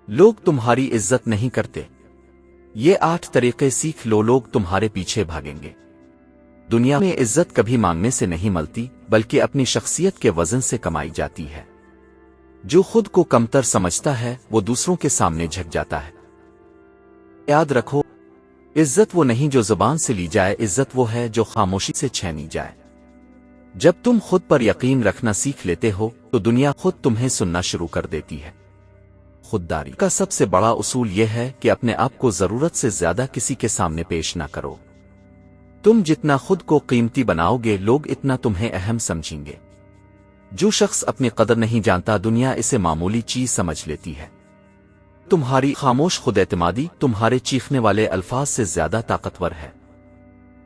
لوگ تمہاری عزت نہیں کرتے۔ یہ 8 طریقے سیکھ لو، لوگ تمہارے پیچھے بھاگیں گے۔ دنیا میں عزت کبھی مانگنے سے نہیں ملتی، بلکہ اپنی شخصیت کے وزن سے کمائی جاتی ہے۔ جو خود کو کمتر سمجھتا ہے وہ دوسروں کے سامنے جھک جاتا ہے۔ یاد رکھو، عزت وہ نہیں جو زبان سے لی جائے، عزت وہ ہے جو خاموشی سے چھینی جائے۔ جب تم خود پر یقین رکھنا سیکھ لیتے ہو تو دنیا خود تمہیں سننا شروع کر دیتی ہے۔ خودداری کا سب سے بڑا اصول یہ ہے کہ اپنے آپ کو ضرورت سے زیادہ کسی کے سامنے پیش نہ کرو۔ تم جتنا خود کو قیمتی بناؤ گے، لوگ اتنا تمہیں اہم سمجھیں گے۔ جو شخص اپنی قدر نہیں جانتا، دنیا اسے معمولی چیز سمجھ لیتی ہے۔ تمہاری خاموش خود اعتمادی تمہارے چیخنے والے الفاظ سے زیادہ طاقتور ہے۔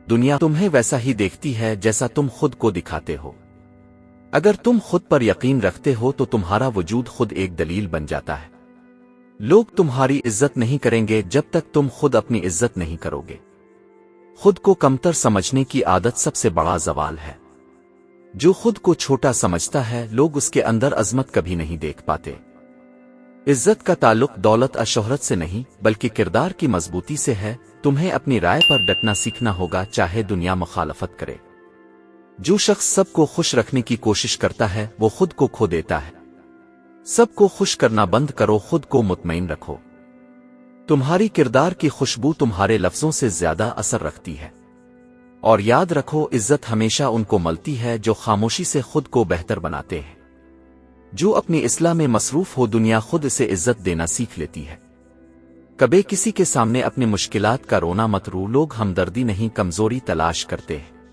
دنیا تمہیں ویسا ہی دیکھتی ہے جیسا تم خود کو دکھاتے ہو۔ اگر تم خود پر یقین رکھتے ہو تو تمہارا وجود خود ایک دلیل بن جاتا ہے۔ لوگ تمہاری عزت نہیں کریں گے جب تک تم خود اپنی عزت نہیں کرو گے۔ خود کو کمتر سمجھنے کی عادت سب سے بڑا زوال ہے۔ جو خود کو چھوٹا سمجھتا ہے، لوگ اس کے اندر عظمت کبھی نہیں دیکھ پاتے۔ عزت کا تعلق دولت اور شہرت سے نہیں، بلکہ کردار کی مضبوطی سے ہے۔ تمہیں اپنی رائے پر ڈٹنا سیکھنا ہوگا، چاہے دنیا مخالفت کرے۔ جو شخص سب کو خوش رکھنے کی کوشش کرتا ہے وہ خود کو کھو دیتا ہے۔ سب کو خوش کرنا بند کرو، خود کو مطمئن رکھو۔ تمہاری کردار کی خوشبو تمہارے لفظوں سے زیادہ اثر رکھتی ہے۔ اور یاد رکھو، عزت ہمیشہ ان کو ملتی ہے جو خاموشی سے خود کو بہتر بناتے ہیں۔ جو اپنی اصلاح میں مصروف ہو، دنیا خود اسے عزت دینا سیکھ لیتی ہے۔ کبھی کسی کے سامنے اپنی مشکلات کا رونا مت رو، لوگ ہمدردی نہیں کمزوری تلاش کرتے ہیں۔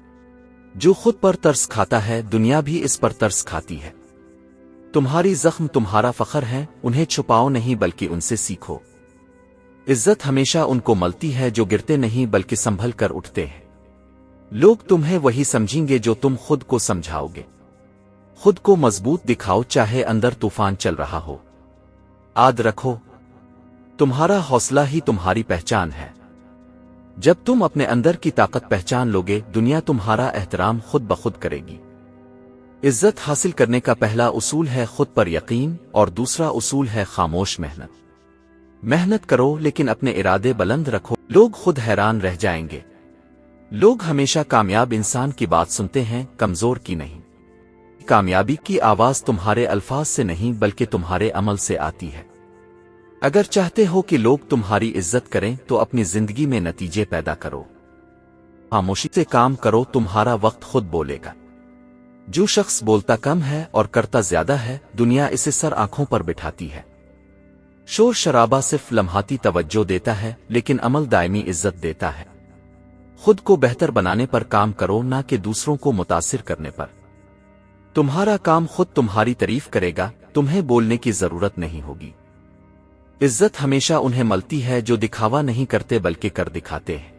جو خود پر ترس کھاتا ہے، دنیا بھی اس پر ترس کھاتی ہے۔ تمہاری زخم تمہارا فخر ہے، انہیں چھپاؤ نہیں بلکہ ان سے سیکھو۔ عزت ہمیشہ ان کو ملتی ہے جو گرتے نہیں بلکہ سنبھل کر اٹھتے ہیں۔ لوگ تمہیں وہی سمجھیں گے جو تم خود کو سمجھاؤ گے۔ خود کو مضبوط دکھاؤ، چاہے اندر طوفان چل رہا ہو۔ یاد رکھو، تمہارا حوصلہ ہی تمہاری پہچان ہے۔ جب تم اپنے اندر کی طاقت پہچان لوگے، دنیا تمہارا احترام خود بخود کرے گی۔ عزت حاصل کرنے کا پہلا اصول ہے خود پر یقین، اور دوسرا اصول ہے خاموش محنت۔ محنت کرو لیکن اپنے ارادے بلند رکھو، لوگ خود حیران رہ جائیں گے۔ لوگ ہمیشہ کامیاب انسان کی بات سنتے ہیں، کمزور کی نہیں۔ کامیابی کی آواز تمہارے الفاظ سے نہیں بلکہ تمہارے عمل سے آتی ہے۔ اگر چاہتے ہو کہ لوگ تمہاری عزت کریں تو اپنی زندگی میں نتیجے پیدا کرو۔ خاموشی سے کام کرو، تمہارا وقت خود بولے گا۔ جو شخص بولتا کم ہے اور کرتا زیادہ ہے، دنیا اسے سر آنکھوں پر بٹھاتی ہے۔ شور شرابہ صرف لمحاتی توجہ دیتا ہے، لیکن عمل دائمی عزت دیتا ہے۔ خود کو بہتر بنانے پر کام کرو، نہ کہ دوسروں کو متاثر کرنے پر۔ تمہارا کام خود تمہاری تعریف کرے گا، تمہیں بولنے کی ضرورت نہیں ہوگی۔ عزت ہمیشہ انہیں ملتی ہے جو دکھاوا نہیں کرتے بلکہ کر دکھاتے ہیں۔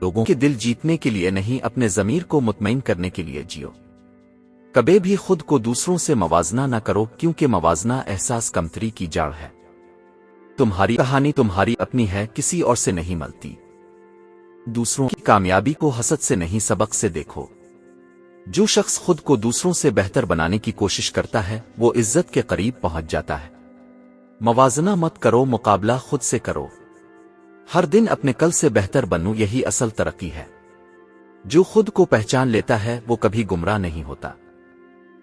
لوگوں کے دل جیتنے کے لیے نہیں، اپنے ضمیر کو مطمئن کرنے کے لیے جیو۔ کبھی بھی خود کو دوسروں سے موازنہ نہ کرو، کیونکہ موازنہ احساس کمتری کی جڑ ہے۔ تمہاری کہانی تمہاری اپنی ہے، کسی اور سے نہیں ملتی۔ دوسروں کی کامیابی کو حسد سے نہیں، سبق سے دیکھو۔ جو شخص خود کو دوسروں سے بہتر بنانے کی کوشش کرتا ہے وہ عزت کے قریب پہنچ جاتا ہے۔ موازنہ مت کرو، مقابلہ خود سے کرو۔ ہر دن اپنے کل سے بہتر بنو، یہی اصل ترقی ہے۔ جو خود کو پہچان لیتا ہے وہ کبھی گمراہ نہیں ہوتا۔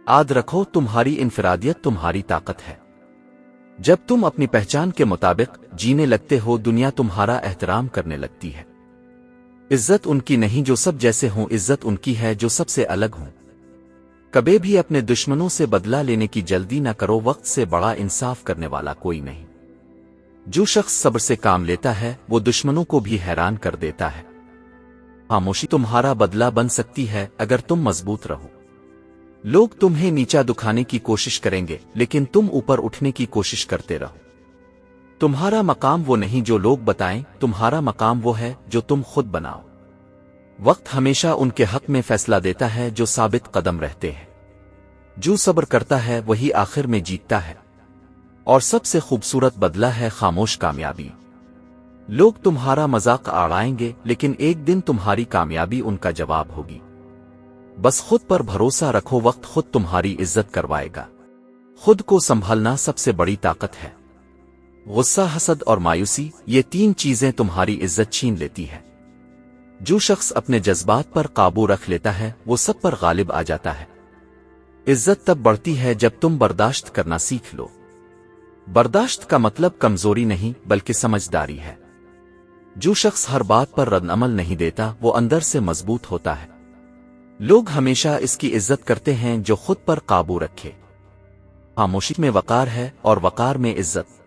یاد رکھو، تمہاری انفرادیت تمہاری طاقت ہے۔ جب تم اپنی پہچان کے مطابق جینے لگتے ہو، دنیا تمہارا احترام کرنے لگتی ہے۔ عزت ان کی نہیں جو سب جیسے ہوں، عزت ان کی ہے جو سب سے الگ ہوں۔ کبھی بھی اپنے دشمنوں سے بدلہ لینے کی جلدی نہ کرو، وقت سے بڑا انصاف کرنے والا کوئی نہیں۔ جو شخص صبر سے کام لیتا ہے وہ دشمنوں کو بھی حیران کر دیتا ہے۔ خاموشی تمہارا بدلہ بن سکتی ہے اگر تم مضبوط رہو۔ لوگ تمہیں نیچا دکھانے کی کوشش کریں گے، لیکن تم اوپر اٹھنے کی کوشش کرتے رہو۔ تمہارا مقام وہ نہیں جو لوگ بتائیں، تمہارا مقام وہ ہے جو تم خود بناؤ۔ وقت ہمیشہ ان کے حق میں فیصلہ دیتا ہے جو ثابت قدم رہتے ہیں۔ جو صبر کرتا ہے وہی آخر میں جیتتا ہے۔ اور سب سے خوبصورت بدلہ ہے خاموش کامیابی۔ لوگ تمہارا مذاق اڑائیں گے، لیکن ایک دن تمہاری کامیابی ان کا جواب ہوگی۔ بس خود پر بھروسہ رکھو، وقت خود تمہاری عزت کروائے گا۔ خود کو سنبھالنا سب سے بڑی طاقت ہے۔ غصہ، حسد اور مایوسی، یہ تین چیزیں تمہاری عزت چھین لیتی ہے۔ جو شخص اپنے جذبات پر قابو رکھ لیتا ہے وہ سب پر غالب آ جاتا ہے۔ عزت تب بڑھتی ہے جب تم برداشت کرنا سیکھ لو۔ برداشت کا مطلب کمزوری نہیں بلکہ سمجھداری ہے۔ جو شخص ہر بات پر رد عمل نہیں دیتا وہ اندر سے مضبوط ہوتا ہے۔ لوگ ہمیشہ اس کی عزت کرتے ہیں جو خود پر قابو رکھے۔ خاموشی میں وقار ہے اور وقار میں عزت۔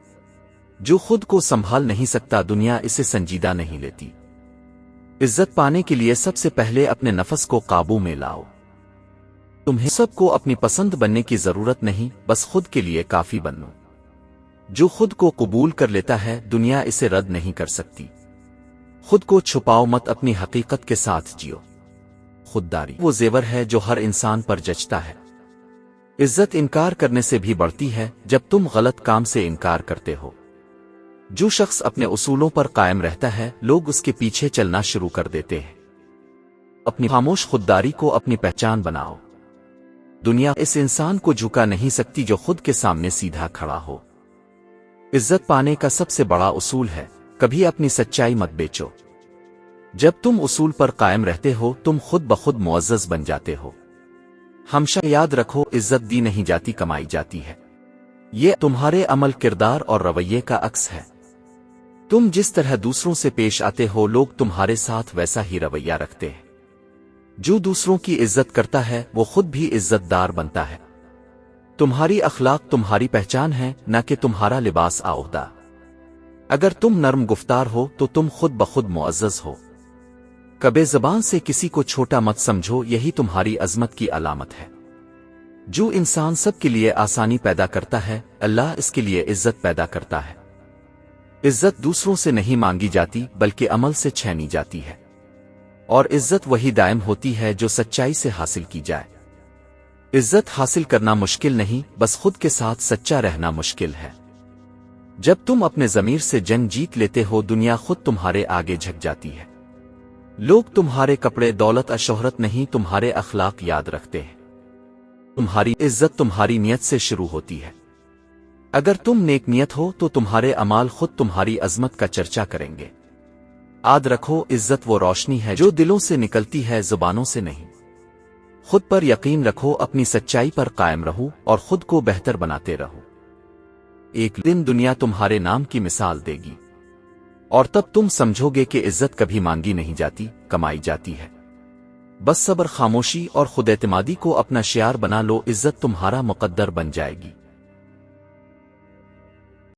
جو خود کو سنبھال نہیں سکتا دنیا اسے سنجیدہ نہیں لیتی۔ عزت پانے کے لیے سب سے پہلے اپنے نفس کو قابو میں لاؤ۔ تمہیں سب کو اپنی پسند بننے کی ضرورت نہیں، بس خود کے لیے کافی بنو۔ جو خود کو قبول کر لیتا ہے دنیا اسے رد نہیں کر سکتی۔ خود کو چھپاؤ مت، اپنی حقیقت کے ساتھ جیو۔ خودداری وہ زیور ہے جو ہر انسان پر جچتا ہے۔ عزت انکار کرنے سے بھی بڑھتی ہے جب تم غلط کام سے انکار کرتے ہو۔ جو شخص اپنے اصولوں پر قائم رہتا ہے لوگ اس کے پیچھے چلنا شروع کر دیتے ہیں۔ اپنی خاموش خودداری کو اپنی پہچان بناؤ۔ دنیا اس انسان کو جھکا نہیں سکتی جو خود کے سامنے سیدھا کھڑا ہو۔ عزت پانے کا سب سے بڑا اصول ہے کبھی اپنی سچائی مت بیچو۔ جب تم اصول پر قائم رہتے ہو تم خود بخود معزز بن جاتے ہو۔ ہمیشہ یاد رکھو عزت دی نہیں جاتی، کمائی جاتی ہے۔ یہ تمہارے عمل، کردار اور رویے کا عکس ہے۔ تم جس طرح دوسروں سے پیش آتے ہو لوگ تمہارے ساتھ ویسا ہی رویہ رکھتے ہیں۔ جو دوسروں کی عزت کرتا ہے وہ خود بھی عزت دار بنتا ہے۔ تمہاری اخلاق تمہاری پہچان ہے، نہ کہ تمہارا لباس عہدہ۔ اگر تم نرم گفتار ہو تو تم خود بخود معزز ہو۔ کبھی زبان سے کسی کو چھوٹا مت سمجھو، یہی تمہاری عظمت کی علامت ہے۔ جو انسان سب کے لیے آسانی پیدا کرتا ہے اللہ اس کے لیے عزت پیدا کرتا ہے۔ عزت دوسروں سے نہیں مانگی جاتی بلکہ عمل سے چھینی جاتی ہے، اور عزت وہی دائم ہوتی ہے جو سچائی سے حاصل کی جائے۔ عزت حاصل کرنا مشکل نہیں، بس خود کے ساتھ سچا رہنا مشکل ہے۔ جب تم اپنے ضمیر سے جنگ جیت لیتے ہو دنیا خود تمہارے آگے جھک جاتی ہے۔ لوگ تمہارے کپڑے، دولت اور شہرت نہیں تمہارے اخلاق یاد رکھتے ہیں۔ تمہاری عزت تمہاری نیت سے شروع ہوتی ہے۔ اگر تم نیک نیت ہو تو تمہارے اعمال خود تمہاری عظمت کا چرچا کریں گے۔ یاد رکھو عزت وہ روشنی ہے جو دلوں سے نکلتی ہے، زبانوں سے نہیں۔ خود پر یقین رکھو، اپنی سچائی پر قائم رہو اور خود کو بہتر بناتے رہو۔ ایک دن دنیا تمہارے نام کی مثال دے گی، اور تب تم سمجھو گے کہ عزت کبھی مانگی نہیں جاتی، کمائی جاتی ہے۔ بس صبر، خاموشی اور خود اعتمادی کو اپنا شعار بنا لو، عزت تمہارا مقدر بن جائے گی۔